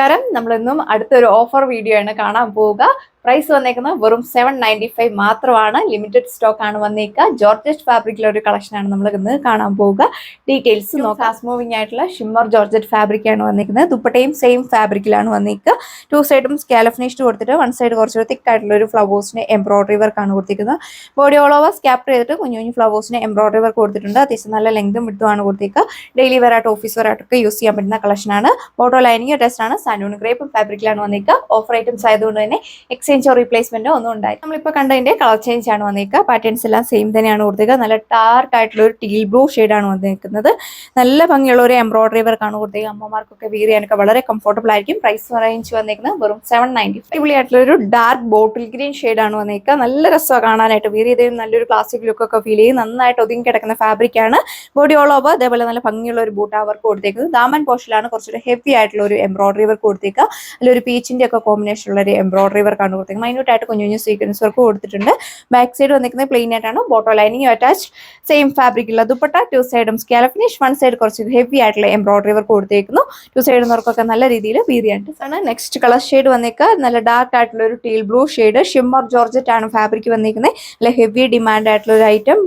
നമസ്കാരം. നമ്മളിന്നും അടുത്തൊരു offer video ആണ് കാണാൻ പോവുക. പ്രൈസ് വന്നേക്കുന്നത് വെറും 795 മാത്രമാണ്. ലിമിറ്റഡ് സ്റ്റോക്ക് ആണ് വന്നേക്കുക. ജോർജറ്റ് ഫാബ്രിക്കിലെ ഒരു കളക്ഷൻ ആണ് നമ്മൾ ഇന്ന് കാണാൻ പോവുക. ഡീറ്റെയിൽസ് നോക്കാം. ഫാസ്റ്റ് മൂവിംഗ് ആയിട്ടുള്ള ഷിമ്മർ ജോർജറ്റ് ഫാബ്രിക് ആണ് വന്നിരിക്കുന്നത്. ദുപ്പട്ടയും സെയിം ഫാബ്രിക്കിലാണ് വന്നിരിക്കുക. 2 സൈഡും സ്കാലപ്പ് ഫിനിഷ്ഡ് കൊടുത്തിട്ട് 1 സൈഡ് കുറച്ചൊരു തിക്ക് ആയിട്ടുള്ള ഒരു ഫ്ലവേഴ്സിന് എംബ്രോയിഡറി വർക്ക് ആണ് കൊടുത്തിരിക്കുന്നത്. ബോഡി ഓൾ ഓവർ സ്കാപ്റ്റ് ചെയ്തിട്ട് കുഞ്ഞു കുഞ്ഞു ഫ്ലവേഴ്സിന് എംബ്രോയിഡറി വർക്ക് കൊടുത്തിട്ടുണ്ട്. അത്യാവശ്യം നല്ല ലെങ്തും വിട്ടുമാണ് കൊടുത്തിരിക്കുക. ഡെയിലി വെയർ ആയിട്ട് ഓഫീസ് വെയർ ആയിട്ടൊക്കെ യൂസ് ചെയ്യാൻ പറ്റുന്ന കളക്ഷൻ ആണ്. ബോട്ടോ ലൈനിങ് ടെസ്റ്റ് ആണ്. സാൻഡൂൺ ഗ്രേപ്പ് ഫാബ്രിക്കിലാണ് വന്നിരിക്കുക. ഓഫർ ഐറ്റംസ് ആയതുകൊണ്ട് തന്നെ എക്സ്ചേഞ്ചോ റീപ്ലേസ്മെന്റോ ഒന്നും ഉണ്ടായി. നമ്മളിപ്പോൾ കണ്ടതിന്റെ കളർ ചേഞ്ച് ആണ് വന്നിരിക്കുക. പാറ്റേൺസ് എല്ലാം സെയിം തന്നെയാണ് കൊടുത്തിരിക്കുക. നല്ല ഡാർക്ക് ആയിട്ടുള്ള ഒരു ടീൽ ബ്ലൂ ആണ് വന്നിരിക്കുന്നത്. നല്ല ഭംഗിയുള്ള ഒരു എംബ്രോയിഡറി വർക്ക് ആണ് കൊടുത്തിരിക്കുക. അമ്മമാർക്കൊക്കെ വീർ ചെയ്യാനൊക്കെ വളരെ കംഫർട്ടബിൾ ആയിരിക്കും. പ്രൈസ് റേഞ്ച് വന്നിരിക്കുന്നത് വെറും 795. അടിപൊളി ആയിട്ടുള്ള ഒരു ഡാർക്ക് ബോട്ടിൽ ഗ്രീൻ ആണ് വന്നിരിക്കുക. നല്ല രസമാണ് കാണാനായിട്ട്. വീർ ചെയ്തതും നല്ലൊരു ക്ലാസിക് ലുക്ക് ഒക്കെ ഫീൽ ചെയ്യും. നന്നായിട്ട് ഒതുങ്ങി കിടക്കുന്ന ഫാബ്രിക് ആണ്. ബോഡി ഓൾ ഓവർ അതേപോലെ നല്ല ഭംഗിയുള്ള ഒരു ബൂട്ടാ വർക്ക് കൊടുത്തേക്കുന്നത്. ദാമൻ പോർഷനിലാണ് കുറച്ചൊരു ഹെവി ആയിട്ടുള്ള ഒരു എംബ്രോയിഡറി വർക്ക് കൊടുത്തേക്കുക. അതിലൊരു പീച്ചിന്റെ ഒക്കെ കോമ്പിനേഷൻ ഉള്ള ഒരു എംബ്രോയിഡറി വർക്ക് ആണ് കൊടുത്തേക്കുന്നത്. മൈന്യൂട്ട് ആയിട്ട് കുഞ്ഞു കുഞ്ഞു സീക്വൻസ് വർക്ക് കൊടുത്തിട്ടുണ്ട്. ബാക്ക് സൈഡ് വന്നിരിക്കുന്നത് പ്ലെയിൻ ആയിട്ടാണ്. ബോട്ടോ ലൈനിങ് അറ്റാച്ച് സെയിം ഫാബ്രിക്കുള്ള ദുപ്പട്ട. 2 സൈഡും സ്കാലപ്പ് ഫിനിഷ്. 1 സൈഡ് കുറച്ച് ഹെവി ആയിട്ടുള്ള എംബ്രോയിഡറി വർക്ക് കൊടുത്തേക്കുന്നു. 2 സൈഡ് വർക്കൊക്കെ നല്ല രീതിയിൽ വീതിയായിട്ട് ആണ്. നെക്സ്റ്റ് കളർ ഷെയ്ഡ് വന്നേക്കുക നല്ല ഡാർക്ക് ആയിട്ടുള്ള ഒരു teal blue shade. Shimmer georgette ആണ് ഫാബ്രിക് വന്നിരിക്കുന്നത്. നല്ല ഹെവി ഡിമാൻഡ് ആയിട്ടുള്ള ഒരു ഐറ്റം.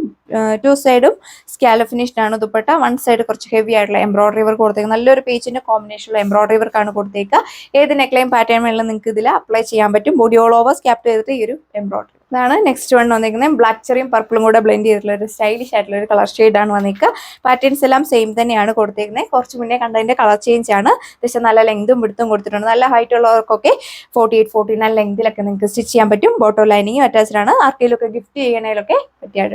2 സൈഡും സ്കാലപ്പ് ഫിനിഷ്ഡ് ആണ് ദുപ്പട്ട. 1 സൈഡ് കുറച്ച് ഹെവി ആയിട്ടുള്ള എംബ്രോയിഡറി വർക്ക് കൊടുത്തേക്കുന്നത്. നല്ലൊരു പേജിന്റെ കോമ്പിനേഷനുള്ള എംബ്രോയിഡറി വർക്ക് ആണ് കൊടുത്തേക്കുക. ഏത് നെക്ലൈൻ പാറ്റേൺ വേണമെങ്കിലും നിങ്ങൾക്ക് ഇതിൽ അപ്ലൈ ചെയ്യാൻ പറ്റും. ബോഡി ഓൾ ഓവർ സ്കാപ്റ്റ് ചെയ്തിട്ട് ഈ ഒരു എംബ്രോയിഡറി. ഇതാണ് നെക്സ്റ്റ് വൺ വന്നിരിക്കുന്നത്. ബ്ലാക്ക് ചെറിയും പർപ്പിളും കൂടെ ബ്ലെൻഡ് ചെയ്തിട്ടുള്ള ഒരു സ്റ്റൈലിഷ് ആയിട്ടുള്ള ഒരു കളർ ഷെയ്ഡ് ആണ് വന്നിരിക്കുക. പാറ്റേൺസ് എല്ലാം സെയിം തന്നെയാണ് കൊടുത്തേക്കുന്നത്. കുറച്ച് മുന്നേ കണ്ടതിന്റെ കളർ ചേഞ്ച് ആണ്. പക്ഷേ നല്ല ലെങ്തും വിടുത്തും കൊടുത്തിട്ടുണ്ട്. നല്ല ഹൈറ്റ് ഉള്ളവർക്കൊക്കെ 48, 49 ലെങ്തിലൊക്കെ നിങ്ങൾക്ക് സ്റ്റിച്ച് ചെയ്യാൻ പറ്റും. ബോട്ടോ ലൈനിങ് അറ്റാച്ച്ഡ് ആണ്. ആർക്കെങ്കിലുമൊക്കെ ഗിഫ്റ്റ് ചെയ്യണേലൊക്കെ പറ്റിയ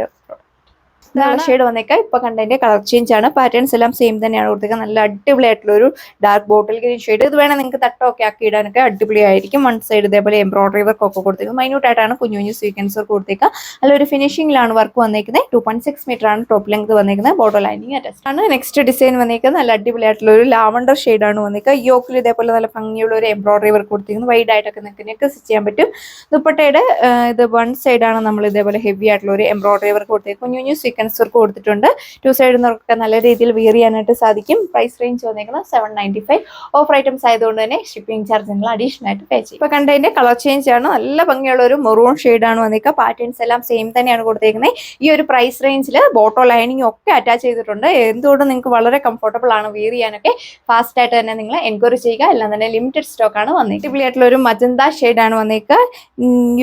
ഷെയ്ഡ് വന്നേക്കാം. ഇപ്പൊ കണ്ടതിന്റെ കളർ ചേഞ്ച് ആണ്. പാറ്റേൺസ് എല്ലാം സെയിം തന്നെയാണ് കൊടുത്തേക്കുക. നല്ല അടിപൊളിയായിട്ടുള്ള ഒരു ഡാർക്ക് ബോട്ടിൽ ഗ്രീൻ ഷെയ്ഡ്. ഇത് വേണം നിങ്ങൾക്ക് തട്ടൊക്കെ ആക്കി ഇടാനൊക്കെ അടിപൊളിയായിരിക്കും. 1 സൈഡ് ഇതേപോലെ എംബ്രോയിഡറി വർക്ക് ഒക്കെ കൊടുത്തേക്കുന്നത്. മൈന്യൂട്ട് ആയിട്ടാണ് കുഞ്ഞു കുഞ്ഞു സീക്വൻസ് വർക്ക് കൊടുത്തേക്കുക. അതിലൊരു ഫിനിഷിംഗിലാണ് വർക്ക് വന്നിരിക്കുന്നത്. 2.6 മീറ്റർ ആണ് ടോപ്പ് ലെങ്ത് വന്നിരിക്കുന്നത്. ബോട്ടോ ലൈനിങ് അറ്റാച്ച് ആണ്. നെക്സ്റ്റ് ഡിസൈൻ വന്നിരിക്കുന്നത് നല്ല അടിപൊളിയായിട്ടുള്ള ഒരു ലാവണ്ടർ ഷെയ്ഡ് ആണ് വന്നിരിക്കുക. യോക്കിൽ ഇതേപോലെ നല്ല ഭംഗിയുള്ള ഒരു എംബ്രോയിഡറി വർക്ക് കൊടുത്തിരിക്കുന്നത്. വൈഡ് ആയിട്ടൊക്കെ നിങ്ങൾക്ക് സ്റ്റിച്ച് ചെയ്യാൻ പറ്റും. ദുപ്പട്ടയുടെ ഇത് 1 സൈഡാണ് നമ്മൾ ഇതേപോലെ ഹെവി ആയിട്ടുള്ള ഒരു എംബ്രോയിഡറി വർക്ക് കൊടുത്തിരിക്കുന്നത്. കുഞ്ഞു കുഞ്ഞു സീക്വൻസ് വർക്ക് കൊടുത്തിട്ടുണ്ട്. 2 സൈഡിൽ നിന്നൊക്കെ നല്ല രീതിയിൽ വിയർ ചെയ്യാനായിട്ട് സാധിക്കും. പ്രൈസ് റേഞ്ച് വന്നിരിക്കുന്നത് 795. ഓഫർ ഐറ്റംസ് ആയതുകൊണ്ട് തന്നെ ഷിപ്പിംഗ് ചാർജ് നിങ്ങൾ അഡീഷണൽ ആയിട്ട് പേ ചെയ്യും. ഇപ്പൊ കണ്ടതിന്റെ കളർ ചേഞ്ച് ആണ്. നല്ല ഭംഗിയുള്ള ഒരു മെറൂൺ ഷെയ്ഡ് ആണ് വന്നിരിക്കുക. പാറ്റേൺസ് എല്ലാം സെയിം തന്നെയാണ് കൊടുത്തേക്കുന്നത്. ഈ ഒരു പ്രൈസ് റേഞ്ചിൽ ബോട്ടോ ലൈനിങ് ഒക്കെ അറ്റാച്ച് ചെയ്തിട്ടുണ്ട്. എന്തുകൊണ്ടും നിങ്ങൾക്ക് വളരെ കംഫർട്ടബിൾ ആണ് വിയർ ചെയ്യാനൊക്കെ. ഫാസ്റ്റ് ആയിട്ട് തന്നെ നിങ്ങൾ എൻക്വയറി ചെയ്യുക. എല്ലാം തന്നെ ലിമിറ്റഡ് സ്റ്റോക്ക് ആണ് വന്നിരിക്കുന്നത്. അടിപൊളിയായിട്ടുള്ള ഒരു മജന്ത ഷെയ്ഡ് ആണ് വന്നിരിക്കുക.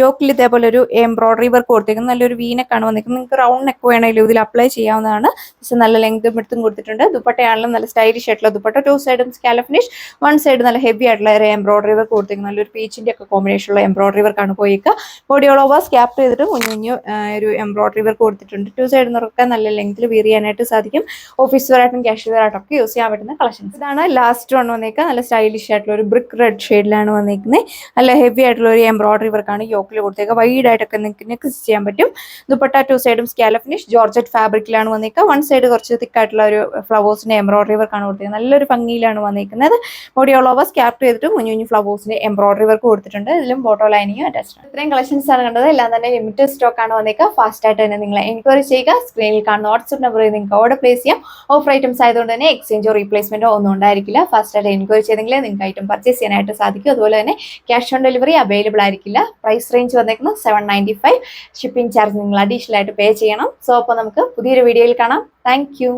യോക്കിൽ ഇതേപോലെ ഒരു എംബ്രോയിഡറി വർക്ക് കൊടുത്തേക്കുന്നത്. നല്ലൊരു വീനക്കാണ് വന്നിരിക്കുന്നത്. നിങ്ങൾക്ക് റൗണ്ട് നെക്ക് വേണമെങ്കിലും ഇതിൽ അപ്ലൈ ചെയ്യാവുന്നതാണ്. പക്ഷെ നല്ല ലെങ്തും എടുത്തും കൊടുത്തിട്ടുണ്ട്. ദുപ്പട്ടയാണെങ്കിലും നല്ല സ്റ്റൈലിഷ് ആയിട്ടുള്ള ദുപ്പട്ട. 2 സൈഡും സ്കാലപ്പ് ഫിനിഷ്. 1 സൈഡ് നല്ല ഹെവി ആയിട്ടുള്ള ഒരു എംബ്രോയിഡറി വർക്ക് കൊടുത്തിരിക്കുന്നത്. നല്ലൊരു പീച്ചിന്റെ ഒക്കെ കോമ്പിനേഷൻ ഉള്ള എംബ്രോയിഡറി വർക്ക് ആണ് പോയിക്കുക. ബോഡി ഓൾ ഓവർ സ്കാപ്റ്റ് ചെയ്തിട്ട് കുഞ്ഞു കുഞ്ഞു ഒരു എംബ്രോയിഡറി വർക്ക് കൊടുത്തിട്ടുണ്ട്. 2 സൈഡിൽ നിന്നൊക്കെ നല്ല ലെങ്ത്തിൽ വിയർ ചെയ്യാനായിട്ട് സാധിക്കും. ഓഫീസ് വെയർ ആയിട്ടും ക്യാഷ് വെയർ ആയിട്ടും ഒക്കെ യൂസ് ചെയ്യാൻ പറ്റുന്ന കളക്ഷൻസ്. ഇതാണ് ലാസ്റ്റ് വൺ വന്നിരിക്കുക. നല്ല സ്റ്റൈലിഷ് ആയിട്ടുള്ള ഒരു ബ്രിക്ക് റെഡ് ഷെയ്ഡിലാണ് വന്നിരിക്കുന്നത്. നല്ല ഹെവി ആയിട്ടുള്ള ഒരു എംബ്രോയിഡറി വർക്കാണ് യോക്കിൽ കൊടുത്തേക്കുക. വൈഡ് ആയിട്ടൊക്കെ നിങ്ങൾക്ക് സ്റ്റിച്ച് ചെയ്യാൻ പറ്റും. ദുപ്പട്ട 2 സൈഡും സ്കാലപ്പ് ഫിനിഷ്. ജോർജറ്റ് ഫാബ്രിക്കിലാണ് വന്നിരിക്കുക. 1 സൈഡ് കുറച്ച് തിക്കായിട്ടുള്ള ഒരു ഫ്ലവേഴ്സിന്റെ എംബ്രോയിഡറി വർക്ക് ആണ് കൊടുത്തിരിക്കുന്നത്. നല്ലൊരു ഭംഗിയിലാണ് വന്നിരിക്കുന്നത്. ബോഡി ഓൾ ഓവർ സ്കാപ്റ്റ് ചെയ്തിട്ട് കുഞ്ഞു കുഞ്ഞു ഫ്ലവേഴ്സിന്റെ എംബ്രോയിഡറി വർക്ക് കൊടുത്തിട്ടുണ്ട്. ഇതിലും ബോട്ടോ ലൈനിങ് അറ്റാച്ച്ഡ് ആണ്. ഇത്രയും കളക്ഷൻസ് ആണ് കണ്ടത്. എല്ലാം തന്നെ ലിമിറ്റഡ് സ്റ്റോക്ക് ആണ് വന്നിരിക്കുക. ഫാസ്റ്റ് ആയിട്ട് തന്നെ നിങ്ങൾ എൻക്വയറി ചെയ്യുക. സ്ക്രീനിൽ കാണുന്ന വാട്സ്ആപ്പ് നമ്പറിൽ നിങ്ങൾക്ക് ഓർഡർ പ്ലേസ് ചെയ്യാം. ഓഫർ ഐറ്റംസ് ആയതുകൊണ്ട് തന്നെ എക്സ്ചേഞ്ചോ റീപ്ലേസ്മെന്റോ ഒന്നും ഉണ്ടായിരിക്കില്ല. ഫാസ്റ്റ് ആയിട്ട് എൻക്വയറി ചെയ്തെങ്കിൽ നിങ്ങൾക്ക് ഐറ്റം പർച്ചേസ് ചെയ്യാനായിട്ട് സാധിക്കും. അതുപോലെ തന്നെ ക്യാഷ് ഓൺ ഡെലിവറി അവൈലബിൾ ആയിരിക്കില്ല. പ്രൈസ് റേഞ്ച് വന്നിരിക്കുന്നത് 795. ഷിപ്പിംഗ് ചാർജ് നിങ്ങൾ അഡീഷണൽ ആയിട്ട് പേ ചെയ്യണം. സോ അപ്പോൾ നമുക്ക് പുതിയൊരു വീഡിയോയിൽ കാണാം. Thank you.